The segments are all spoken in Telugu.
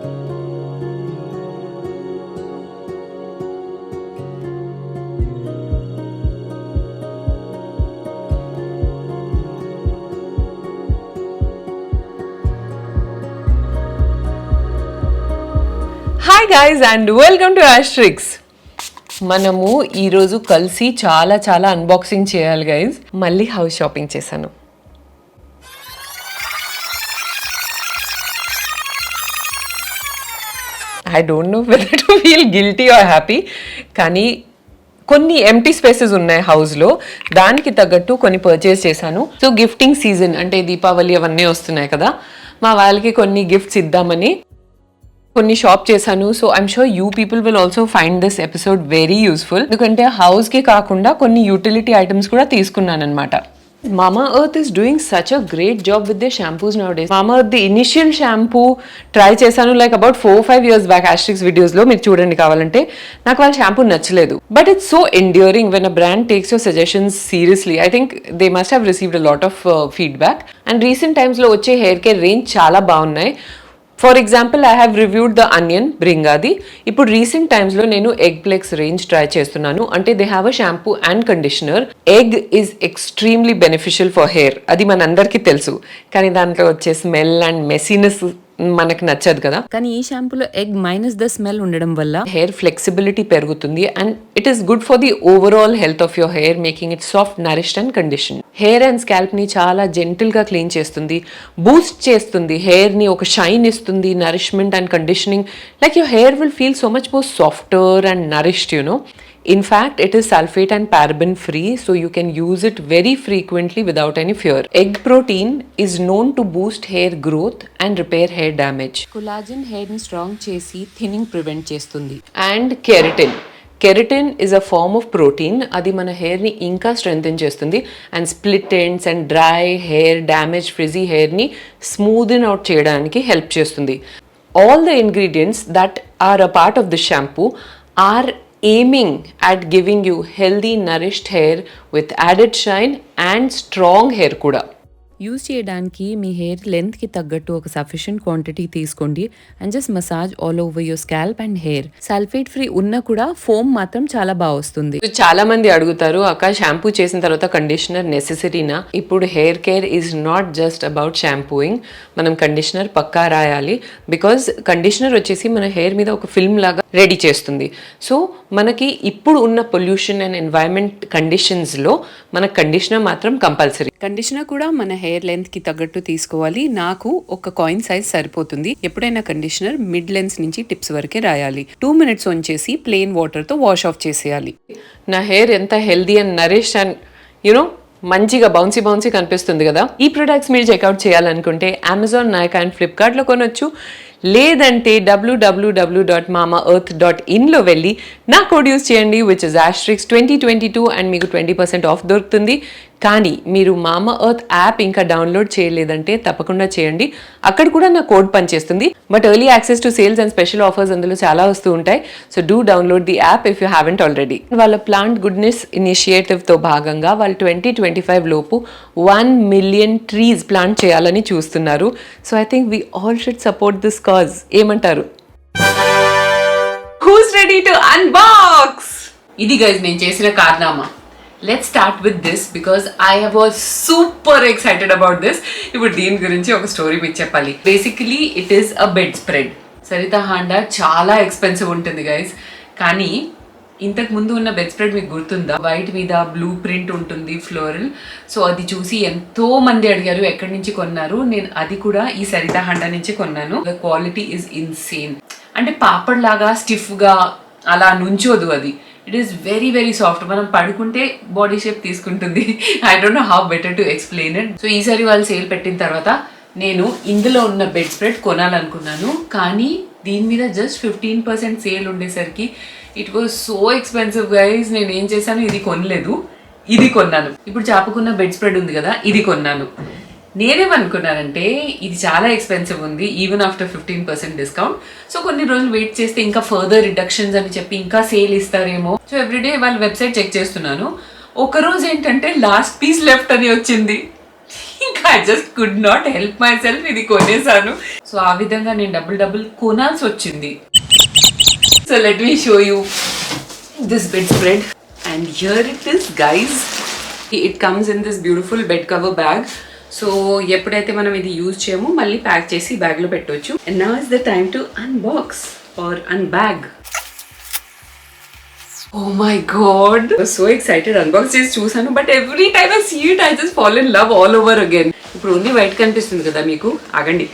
Hi guys and welcome to asterisks. మనము ఈరోజు కలిసి చాలా అన్బాక్సింగ్ చేయాలి గైస్. మళ్ళీ హౌస్ షాపింగ్ చేశాను. I don't know whether to feel guilty are happy, కానీ కొన్ని ఎంటీ స్పేసెస్ ఉన్నాయి హౌస్లో, దానికి తగ్గట్టు కొన్ని పర్చేస్ చేశాను. సో గిఫ్టింగ్ సీజన్ అంటే దీపావళి అవన్నీ వస్తున్నాయి కదా, మా వాళ్ళకి కొన్ని గిఫ్ట్స్ ఇద్దామని కొన్ని షాప్ చేశాను. So I'm sure you people will also find this episode very useful, ఎందుకంటే హౌస్కి కాకుండా కొన్ని యూటిలిటీ ఐటమ్స్ కూడా తీసుకున్నాను అనమాట. Mama Earth is doing such a great job with their shampoos nowadays. Mama Earth, the initial shampoo try చేశాను like about 4-5 years back Asterix videos లో, మీరు చూడండి కావాలంటే. నాకు వాళ్ళ షాంపూ నచ్చలేదు, but it's so enduring when a brand takes your suggestions seriously. I think they must have received a lot of feedback. And recent times లో వచ్చే హెయిర్ కేర్ రేంజ్ చాలా బాగున్నాయి. For example I have reviewed the onion బ్రింగాది. ఇప్పుడు రీసెంట్ టైమ్స్లో నేను ఎగ్ ప్లెక్స్ రేంజ్ ట్రై చేస్తున్నాను. అంటే they have a shampoo and conditioner. Egg is extremely beneficial for hair, అది మనందరికీ తెలుసు. కానీ దాంట్లో వచ్చే స్మెల్ అండ్ మెస్సీనెస్ మనకు నచ్చదు కదా. కానీ ఈ షాంపూలో ఎగ్ మైనస్ ద స్మెల్ ఉండడం వల్ల హెయిర్ ఫ్లెక్సిబిలిటీ పెరుగుతుంది and it is good for the overall health of your hair, making it soft, nourished and condition. Hair and scalp ని చాలా జెంటిల్ గా క్లీన్ చేస్తుంది, బూస్ట్ చేస్తుంది, హెయిర్ ని ఒక షైన్ ఇస్తుంది, nourishment and conditioning. Like your hair will feel so much more softer and nourished, you know. In fact, it is sulfate and paraben free, so you can use it very frequently without any fear. Egg protein is known to boost hair growth and repair hair damage. Collagen hair ని స్ట్రాంగ్ చేసి థిన్నింగ్ ప్రివెంట్ చేస్తుంది. And keratin. Keratin is a form of protein, అది మన హెయిర్ని ఇంకా స్ట్రెంగ్తెన్ చేస్తుంది and split ends and dry hair, damage frizzy హెయిర్ని స్మూదెన్ అవుట్ చేయడానికి హెల్ప్ చేస్తుంది. All the ingredients that are a part of the shampoo are aiming at giving you healthy, nourished hair with added shine and strong hair kuda. Use చేయడానికి మీ హెయిర్ లెంత్ కి తగ్గట్టు ఒక సఫిషియెంట్ క్వాంటిటీ తీసుకోండి and just massage all over your scalp and hair. Sulphate free ఉన్న కూడా ఫోమ్ మాత్రం చాలా బాగా వస్తుంది. చాలా మంది అడుగుతారు, అక్క షాంపూ చేసిన తర్వాత కండిషనర్ నెసెసరీనా? ఇప్పుడు hair care is not just about shampooing, మనం కండిషనర్ పక్కా రాయాలి. బికాజ్ కండిషనర్ వచ్చేసి మన హెయిర్ మీద ఒక ఫిల్మ్ లాగా రెడీ చేస్తుంది. సో మనకి ఇప్పుడు ఉన్న పొల్యూషన్ అండ్ ఎన్వైరన్మెంట్ కండిషన్స్లో మన కండిషనర్ మాత్రం కంపల్సరీ. కండిషనర్ కూడా మన హెయిర్ లెంత్ కి తగ్గట్టు తీసుకోవాలి. నాకు ఒక కాయిన్ సైజ్ సరిపోతుంది. ఎప్పుడైనా కండిషనర్ మిడ్ లెన్స్ నుంచి టిప్స్ వరకే రాయాలి. 2 minutes ఉంచేసి ప్లెయిన్ వాటర్ తో వాష్ ఆఫ్ చేసేయాలి. నా హెయిర్ ఎంత healthy and Nourish and you know మంచిగా బౌన్సీ కనిపిస్తుంది కదా. ఈ ప్రొడక్ట్స్ మీరు చెక్అవుట్ చేయాలనుకుంటే అమెజాన్, నైకా అండ్ ఫ్లిప్కార్ట్లో కొనొచ్చు. లేదంటే www.mamaearth.in లో వెళ్ళి నా కోడ్ యూస్ చేయండి, విచ్ ఇస్ Asterix2022, అండ్ మీకు 20% ఆఫ్ దొరుకుతుంది. కానీ మీరు మామా ఎర్త్ యాప్ ఇంకా డౌన్లోడ్ చేయలేదంటే తప్పకుండా చేయండి, అక్కడ కూడా నా కోడ్ పనిచేస్తుంది. But early access to sales and special offers అందులో చాలా వస్తూ ఉంటాయి. So do download the app if you haven't already. వాళ్ళ ప్లాంట్ గుడ్నెస్ ఇనిషియేటివ్తో భాగంగా వాళ్ళు 2025 లోపు 1 million ట్రీస్ ప్లాంట్ చేయాలని చూస్తున్నారు. So I think we all should support this cause. ఏమంటారు? Who's ready to unbox? ఇది గైస్ నేను చేసిన కారణమా. Let's start with this because I was super excited about this. ఇప్పుడు దీని గురించి ఒక స్టోరీ మీకు చెప్పాలి. Basically it is a bed spread. Sarita Handa చాలా ఎక్స్పెన్సివ్ ఉంటుంది గైస్, కానీ ఇంతకు ముందు ఉన్న బెడ్ స్ప్రెడ్ మీకు గుర్తుందా? వైట్ మీద బ్లూ ప్రింట్ ఉంటుంది, ఫ్లోరల్. సో అది చూసి ఎంతో మంది అడిగారు ఎక్కడి నుంచి కొన్నారు. నేను అది కూడా ఈ సరితా హాండా నుంచి కొన్నాను. The quality is insane. అంటే పాపడ్ లాగా స్టిఫ్గా అలా నుంచోదు అది. It is very soft. మనం పడుకుంటే బాడీ షేప్ తీసుకుంటుంది. I don't know how better to explain it. So ఈసారి వాళ్ళు సేల్ పెట్టిన తర్వాత నేను ఇందులో ఉన్న బెడ్ స్ప్రెడ్ కొనాలనుకున్నాను, కానీ దీని మీద జస్ట్ 15% సేల్ ఉండేసరికి it was so expensive guys. నేను ఏం చేశాను, ఇది కొనలేదు, ఇది కొన్నాను. ఇప్పుడు చాపుకున్న బెడ్ స్ప్రెడ్ ఉంది కదా, ఇది కొన్నాను. నేనేమనుకున్నానంటే ఇది చాలా ఎక్స్పెన్సివ్ ఉంది ఈవెన్ ఆఫ్టర్ 15% డిస్కౌంట్. సో కొన్ని రోజులు వెయిట్ చేస్తే ఇంకా ఫర్దర్ రిడక్షన్స్ అని చెప్పి ఇంకా సేల్ ఇస్తారేమో. సో ఎవ్రీడే వాళ్ళ వెబ్సైట్ చెక్ చేస్తున్నాను. ఒక రోజు ఏంటంటే లాస్ట్ పీస్ లెఫ్ట్ అని వచ్చింది. ఇంకా I just could not help my self, ఇది కొనేసాను. సో ఆ విధంగా నేను డబుల్ కొనాల్సి వచ్చింది. So let me show you this bed spread and here it is guys. It comes in this beautiful bed cover bag. So ఎప్పుడైతే మనం ఇది యూజ్ చేయమో మళ్ళీ ప్యాక్ చేసి బ్యాగ్లో పెట్టవచ్చు. And now is the time to unbox or unbag. Oh my god, I was so excited. Unbox చేసి చూసాను, but every time I see it I just fall in love all over again. ఇప్పుడు ఓన్లీ వైట్ కనిపిస్తుంది కదా మీకు, ఆగండి.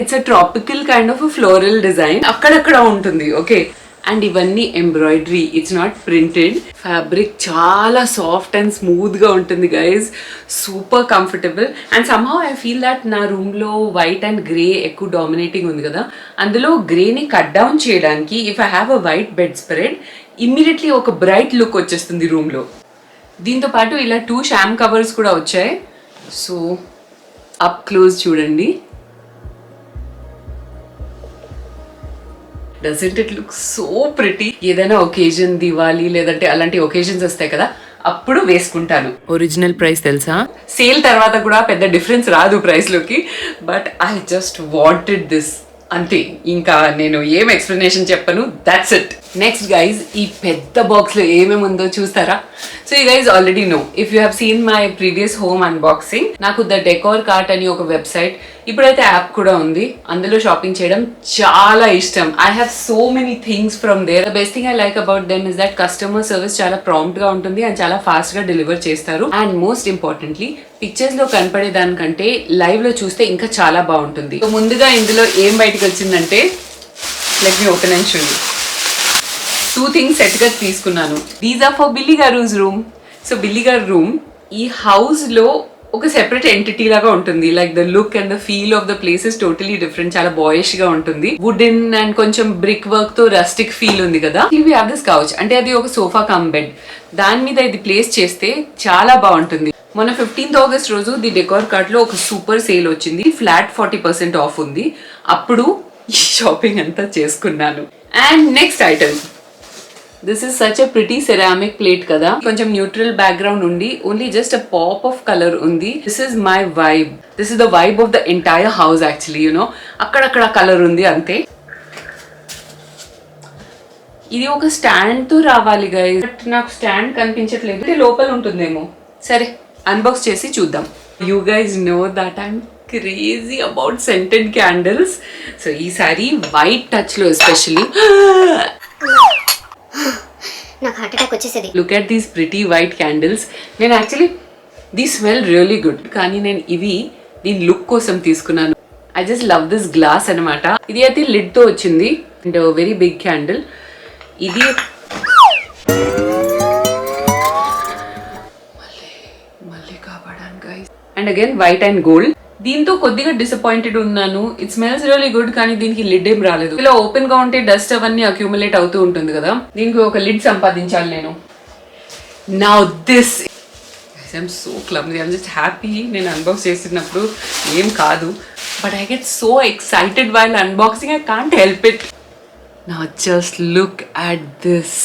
It's a tropical kind of floral design, అక్కడక్కడ ఉంటుంది. ఓకే, అండ్ ఇవన్నీ embroidery, it's not printed. Fabric చాలా సాఫ్ట్ అండ్ స్మూత్ గా ఉంటుంది guys, super comfortable. And somehow I feel that నా రూమ్ లో వైట్ అండ్ గ్రే ఎక్కువ డామినేటింగ్ ఉంది కదా, అందులో గ్రేని కట్ డౌన్ చేయడానికి if I have a white bed spread immediately ఒక బ్రైట్ లుక్ వచ్చేస్తుంది రూమ్ లో. దీంతో పాటు ఇలా 2 షామ్ కవర్స్ కూడా వచ్చాయి. సో అప్ క్లోజ్ చూడండి. Doesn't it look so pretty? ఏదైనా ఒకేజన్, దివాలి లేదంటే అలాంటి ఒకేజన్స్ వస్తాయి కదా, అప్పుడు వేసుకుంటాను. ఒరిజినల్ ప్రైస్ తెలుసా? సేల్ తర్వాత కూడా పెద్ద డిఫరెన్స్ రాదు ప్రైస్ లోకి, but I just wanted this అంతే. ఇంకా నేను ఏం ఎక్స్ప్లెనేషన్ చెప్పను, దాట్స్ ఇట్. నెక్స్ట్ గైజ్, ఈ పెద్ద బాక్స్ లో ఏమేమి ఉందో చూస్తారా? So you guys already know, if you have seen my previous home unboxing, నాకు ద డెకోర్ కార్ట్ అని ఒక వెబ్సైట్, ఇప్పుడైతే యాప్ కూడా ఉంది, అందులో షాపింగ్ చేయడం చాలా ఇష్టం. I have so many things from there. The best thing I like about them is that customer service చాలా ప్రాంప్ట్ గా ఉంటుంది అండ్ చాలా ఫాస్ట్ గా డెలివర్ చేస్తారు. అండ్ మోస్ట్ ఇంపార్టెంట్లీ, పిక్చర్స్ లో కనపడే దానికంటే లైవ్ లో చూస్తే ఇంకా చాలా బాగుంటుంది. సో ముందుగా ఇందులో ఏం బయటకు వచ్చిందంటే, let me open and show you. 2 things set గా తీసుకున్నాను. దీస్ ఆర్ ఫర్ బిల్లీ గారూస్ రూమ్. సో బిల్లీ గారు రూమ్ ఈ హౌస్ లో ఒక సెపరేట్ ఎంటిటీ లాగా ఉంటుంది. Like the look and the feel of the place is totally different. చాలా బాయిష్ గా ఉంటుంది. వుడెన్ అండ్ కొంచెం బ్రిక్ వర్క్ తో రస్టిక్ ఫీల్ ఉంది కదా. వి హావ్ దిస్ కౌచ్, అంటే అది ఒక సోఫా కమ్ బెడ్. దాని మీద ఇది ప్లేస్ చేస్తే చాలా బాగుంటుంది. మొన్న 15th ఆగస్ట్ రోజు ది డెకోర్ కార్ట్ లో ఒక సూపర్ సేల్ వచ్చింది. ఫ్లాట్ 40% ఆఫ్ ఉంది. అప్పుడు ఈ షాపింగ్ అంతా చేసుకున్నాను. And next item, this is such a pretty ceramic plate కదా, కొంచెం న్యూట్రల్ బ్యాక్గ్రౌండ్ ఉండి only just a pop of colour ఉంది. This is my vibe. This is the vibe of the entire house actually. You know, అక్కడక్కడ కలర్ ఉంది అంతే. ఇది ఒక స్టాండ్ తో రావాలి గైస్, బట్ నాకు స్టాండ్ కనిపించట్లేదు. ఇది లోపల ఉంటుందేమో. సరే, అన్బాక్స్ చేసి చూద్దాం. You guys know that I'm crazy about scented candles. So ఈసారి వైట్ టచ్ లో ఎస్పెషల్లీ నాకు హార్ట్ అటాక్ వచ్చేసేది. Look at these pretty white candles. నేను actually the smell really good, కానీ నేను ఇవి దీని లుక్ కోసం తీసుకున్నాను. I just love this glass అనమాట. ఇది అయితే లిడ్ తో వచ్చింది అండ్ వెరీ బిగ్ క్యాండిల్. ఇది మళ్ళీ కాపాడాను guys. And again white and gold. దీంతో కొద్దిగా డిసప్పాయింటెడ్ ఉన్నాను. ఇట్ స్మెల్స్ రియలీ గుడ్, కానీ దీనికి లిడ్ ఏం రాలేదు. ఇలా ఓపెన్ గా ఉంటే డస్ట్ అవన్నీ అక్యూములేట్ అవుతూ ఉంటుంది కదా, దీనికి ఒక లిడ్ సంపాదించాలి నేను. Now this I'm so clumsy. I'm just happy. నేను అన్బాక్స్ చేసినప్పుడు ఏం కాదు, but I get so excited while unboxing. I can't help it. Now just look at this.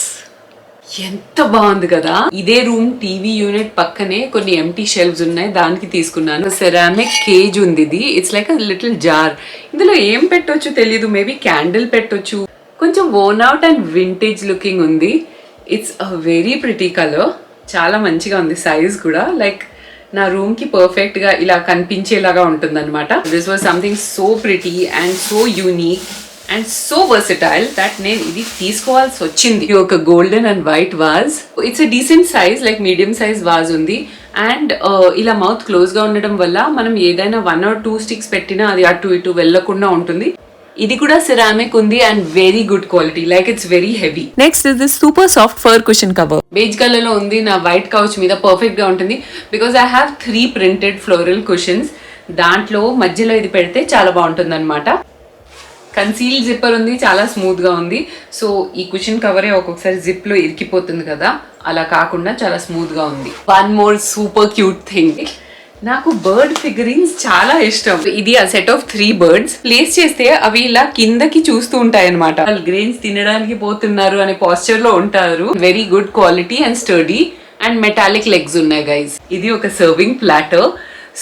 ఎంత బాగుంది కదా. ఇదే రూమ్ టీవీ యూనిట్ పక్కనే కొన్ని ఎంటీ షెల్ఫ్స్ ఉన్నాయి, దానికి తీసుకున్నాను. సెరామిక్ కేజ్ ఉంది ఇది. It's like a little jar. ఇందులో ఏం పెట్టొచ్చు తెలీదు, మేబీ క్యాండిల్ పెట్టొచ్చు. కొంచెం worn out and vintage looking ఉంది. It's a very pretty colour. చాలా మంచిగా ఉంది. సైజ్ కూడా లైక్ నా రూమ్ కి పర్ఫెక్ట్ గా ఇలా కనిపించేలాగా ఉంటుంది అనమాట. This was something so pretty and so unique and so versatile that నేను ఇది తీసుకోవాల్సి వచ్చింది. ఒక golden and white was. It's a decent size, like medium size was ఉంది. అండ్ ఇలా మౌత్ క్లోజ్ గా ఉండడం వల్ల మనం ఏదైనా 1 or 2 స్టిక్స్ పెట్టినా అది అటు ఇటు వెళ్లకుండా ఉంటుంది. ఇది కూడా సిరామిక్ ఉంది and very good quality, like it's very heavy. Next is this super soft fur cushion cover. Beige colour లో ఉంది. నా వైట్ కౌచ్ మీద పర్ఫెక్ట్ గా ఉంటుంది because I have 3 printed floral cushions. దాంట్లో మధ్యలో ఇది పెడితే చాలా బాగుంటుంది అనమాట. కన్సీల్ జిప్పర్ ఉంది, చాలా స్మూత్ గా ఉంది. సో ఈ కుషన్ కవరే ఒక్కొక్కసారి జిప్ లో ఇరికిపోతుంది కదా, అలా కాకుండా చాలా స్మూత్ గా ఉంది. One more super cute thing, నాకు బర్డ్ ఫిగరింగ్స్ చాలా ఇష్టం. ఇది ఆ సెట్ ఆఫ్ 3 బర్డ్స్. ప్లేస్ చేస్తే అవి ఇలా కిందకి చూస్తూ ఉంటాయి అనమాట. వాళ్ళు గ్రెయిన్స్ తినడానికి పోతున్నారు అనే పాస్చర్ లో ఉంటారు. Very good quality and sturdy and metallic legs ఉన్నాయి గైస్. ఇది ఒక సర్వింగ్ ప్లాటర్.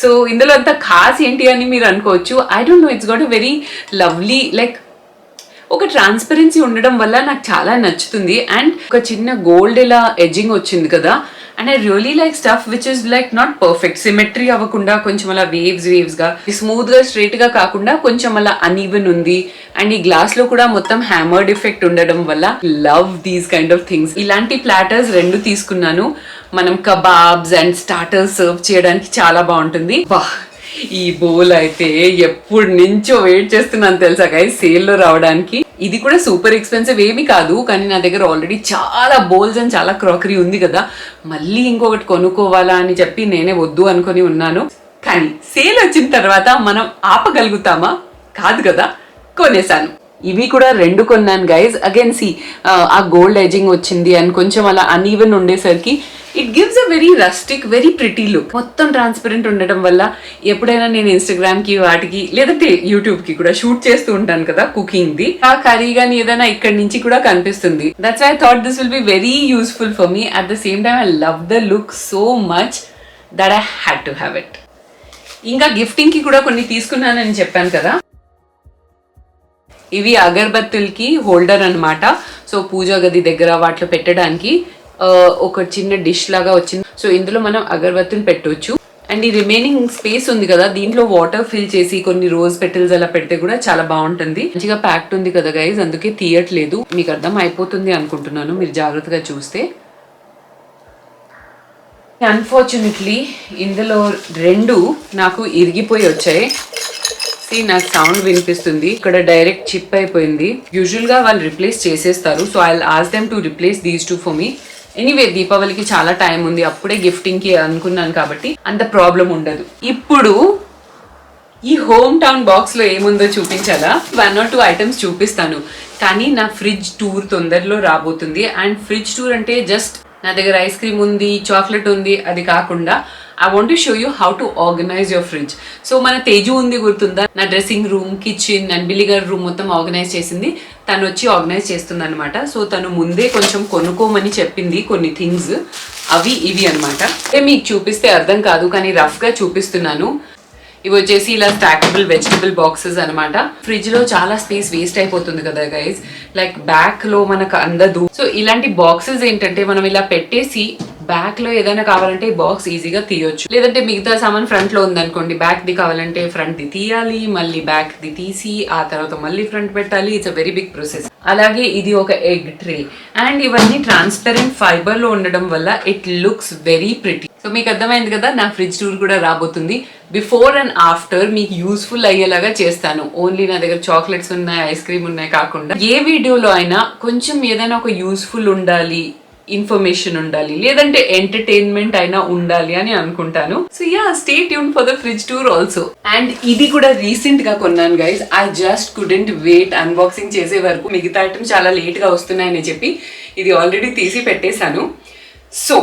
సో ఇందులో అంత ఖాస్ ఏంటి అని మీరు అనుకోవచ్చు. I don't know, it's got a very lovely like ఒక ట్రాన్స్పరెన్సీ ఉండడం వల్ల నాకు చాలా నచ్చుతుంది. అండ్ ఒక చిన్న గోల్డ్ ఇలా ఎడ్జింగ్ వచ్చింది కదా, and I really like stuff which is like not perfect, symmetry అవ్వకుండా కొంచెం అలా వేవ్స్ గా స్మూత్ గా స్ట్రైట్ గా కాకుండా కొంచెం అలా అన్ఈవెన్ ఉంది. అండ్ ఈ గ్లాస్ లో కూడా మొత్తం హ్యామర్డ్ ఎఫెక్ట్ ఉండడం వల్ల love these kind of things. ఇలాంటి ప్లాటర్స్ 2 తీసుకున్నాను. మనం కబాబ్స్ అండ్ స్టార్టర్స్ సర్వ్ చేయడానికి చాలా బాగుంటుంది. ఈ బౌల్ అయితే ఎప్పుడు నుంచో వెయిట్ చేస్తున్నాను తెలుసా గైస్, సేల్లో రావడానికి. ఇది కూడా సూపర్ ఎక్స్పెన్సివ్ ఏమీ కాదు, కానీ నా దగ్గర ఆల్రెడీ చాలా బౌల్స్ అండ్ చాలా క్రాకరీ ఉంది కదా, మళ్ళీ ఇంకొకటి కొనుక్కోవాలా అని చెప్పి నేనే వద్దు అనుకుని ఉన్నాను. కానీ సేల్ వచ్చిన తర్వాత మనం ఆపగలుగుతామా? కాదు కదా, కొనేసాను. ఇవి కూడా 2 కొన్నాను గైజ్. అగైన్ సి ఆ గోల్డ్ ఎడ్జింగ్ వచ్చింది అండ్ కొంచెం అలా అన్ఈవెన్ ఉండేసరికి it gives a very rustic very pretty look. మొత్తం ట్రాన్స్పరెంట్ ఉండడం వల్ల ఎప్పుడైనా నేను ఇన్స్టాగ్రామ్ కి వాటికి లేదంటే యూట్యూబ్ కి కూడా షూట్ చేస్తూ ఉంటాను కదా కుకింగ్ ది, ఆ కర్రీ గానీ ఏదైనా ఇక్కడి నుంచి కూడా కనిపిస్తుంది. That's why I thought this will be very useful for me. At the same time I love the look so much that I had to have it. ఇంకా గిఫ్టింగ్ కి కూడా కొన్ని తీసుకున్నానని చెప్పాను కదా, ఇవి అగరబత్తులకి హోల్డర్ అన్నమాట. సో పూజా గది దగ్గర వాటిలో పెట్టడానికి ఒక చిన్న డిష్ లాగా వచ్చింది. సో ఇందులో మనం అగరబత్తులు పెట్టవచ్చు. అండ్ ఈ రిమైనింగ్ స్పేస్ ఉంది కదా, దీంట్లో వాటర్ ఫిల్ చేసి కొన్ని రోజ్ పెటల్స్ అలా పెడితే కూడా చాలా బాగుంటుంది. మంచిగా ప్యాక్డ్ ఉంది కదా గైజ్, అందుకే తీయట్లేదు. మీకు అర్థం అయిపోతుంది అనుకుంటున్నాను మీరు జాగ్రత్తగా చూస్తే. అన్ఫార్చునేట్లీ ఇందులో 2 నాకు ఇరిగిపోయి వచ్చాయి. నాకు సౌండ్ వినిపిస్తుంది, ఇక్కడ డైరెక్ట్ చిప్ అయిపోయింది. యూజువల్ గా వాళ్ళు రిప్లేస్ చేసేస్తారు. So I ask them to replace these 2 for me. Anyway దీపావళికి చాలా టైం ఉంది, అప్పుడే గిఫ్టింగ్ కి అనుకున్నాను కాబట్టి అంత ప్రాబ్లం ఉండదు. ఇప్పుడు ఈ హోమ్ టౌన్ బాక్స్ లో ఏముందో చూపించాలా? 1 or 2 ఐటమ్స్ చూపిస్తాను, కానీ నా ఫ్రిడ్జ్ టూర్ తొందరలో రాబోతుంది. అండ్ ఫ్రిడ్జ్ టూర్ అంటే జస్ట్ నా దగ్గర ఐస్ క్రీమ్ ఉంది, చాక్లెట్ ఉంది అది కాకుండా I want to show you how to organize your fridge. So మన తేజు ఉంది గుర్తుందా, నా డ్రెస్సింగ్ రూమ్, కిచెన్ అండ్ బిల్లిగర్ రూమ్ మొత్తం ఆర్గనైజ్ చేసింది. తను వచ్చి ఆర్గనైజ్ చేస్తుంది అనమాట. సో తను ముందే కొంచెం కొనుక్కోమని చెప్పింది కొన్ని థింగ్స్, అవి ఇవి అనమాట. మీకు చూపిస్తే అర్థం కాదు కానీ రఫ్ గా చూపిస్తున్నాను. ఇవి వచ్చేసి ఇలా స్టాకబుల్ వెజిటబుల్ బాక్సెస్ అనమాట. ఫ్రిడ్జ్ లో చాలా స్పేస్ వేస్ట్ అయిపోతుంది కదా గైస్, లైక్ బ్యాక్ లో మనకు అందదు. సో ఇలాంటి బాక్సెస్ ఏంటంటే మనం ఇలా పెట్టేసి బ్యాక్ లో ఏదైనా కావాలంటే ఈ బాక్స్ ఈజీగా తీయొచ్చు. లేదంటే మిగతా సామాన్ ఫ్రంట్ లో ఉందనుకోండి, బ్యాక్ ది కావాలంటే ఫ్రంట్ ది తీయాలి, మళ్ళీ బ్యాక్ ది తీసి ఆ తర్వాత మళ్ళీ ఫ్రంట్ పెట్టాలి. It's a very big process. అలాగే ఇది ఒక ఎగ్ ట్రే అండ్ ఇవన్నీ ట్రాన్స్పరెంట్ ఫైబర్ లో ఉండడం వల్ల it looks very pretty. So మీకు అర్థమైంది కదా, నా ఫ్రిడ్జ్ టూర్ కూడా రాబోతుంది. బిఫోర్ అండ్ ఆఫ్టర్ మీకు యూస్ఫుల్ అయ్యేలాగా చేస్తాను. ఓన్లీ నా దగ్గర చాక్లెట్స్ ఉన్నాయి, ఐస్ క్రీమ్ ఉన్నాయి కాకుండా ఏ వీడియోలో అయినా కొంచెం ఏదైనా ఒక యూస్ఫుల్ ఉండాలి, ఇన్ఫర్మేషన్ ఉండాలి, లేదంటే ఎంటర్టైన్మెంట్ అయినా ఉండాలి అని అనుకుంటాను. So yeah, stay tune for the fridge tour also. And ఇది కూడా రీసెంట్ గా కొన్నాను guys. I just couldn't wait unboxing చేసే వరకు. మిగతా ఐటమ్స్ చాలా లేట్ గా వస్తున్నాయని చెప్పి ఇది ఆల్రెడీ తీసి పెట్టేశాను. So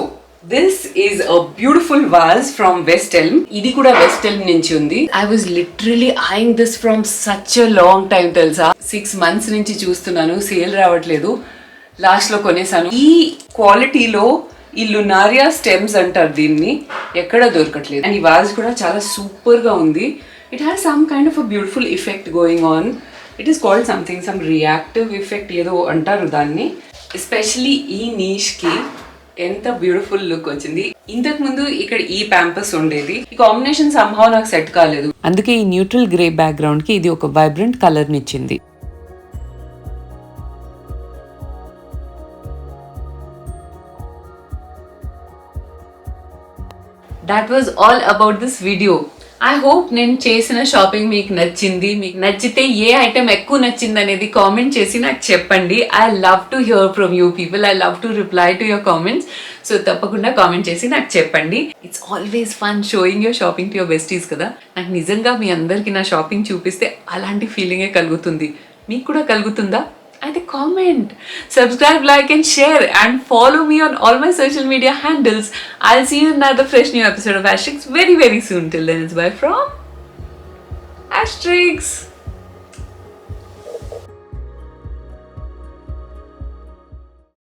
this is a beautiful vase from West Elm. ఇది కూడా వెస్ట్ ఎల్మ్ నుంచి ఉంది. I was literally eyeing this from such a long time తెలుసా. 6 months నుంచి చూస్తున్నాను, సేల్ రావట్లేదు. లాస్ట్ లో కొనేసాను. ఈ క్వాలిటీలో ఈ లునారియా స్టెమ్స్ అంటారు దీన్ని, ఎక్కడ దొరకట్లేదు. అండ్ ఈ వాజ్ కూడా చాలా సూపర్ గా ఉంది. It has some kind of a beautiful effect going on. It is called something, some reactive effect ఏదో అంటారు దాన్ని. ఎస్పెషలీ ఈ నీష్ కి ఎంత బ్యూటిఫుల్ లుక్ వచ్చింది. ఇంతకు ముందు ఇక్కడ ఈ ప్యాంపస్ ఉండేది. ఈ కాంబినేషన్ సంహౌ నాకు సెట్ కాలేదు, అందుకే ఈ న్యూట్రల్ గ్రే బ్యాక్గ్రౌండ్ కి ఇది ఒక వైబ్రెంట్ కలర్ నిచ్చింది. That was all about this video. I hope నేను చేసిన షాపింగ్ మీకు నచ్చింది. మీకు నచ్చితే ఏ ఐటమ్ ఎక్కువ నచ్చింది అనేది కామెంట్ చేసి నాకు చెప్పండి. I love to hear from you people. I love to reply to your comments. So తప్పకుండా కామెంట్ చేసి నాకు చెప్పండి. It's always fun showing your shopping to your besties కదా. నాకు నిజంగా మీ అందరికీ నా షాపింగ్ చూపిస్తే అలాంటి ఫీలింగే కలుగుతుంది. మీకు కూడా కలుగుతుందా? అయితే comment, subscribe, like and share and follow me on all my social media handles. I'll see you in another fresh new episode of Asterix very soon. Till then, it's bye from Asterix.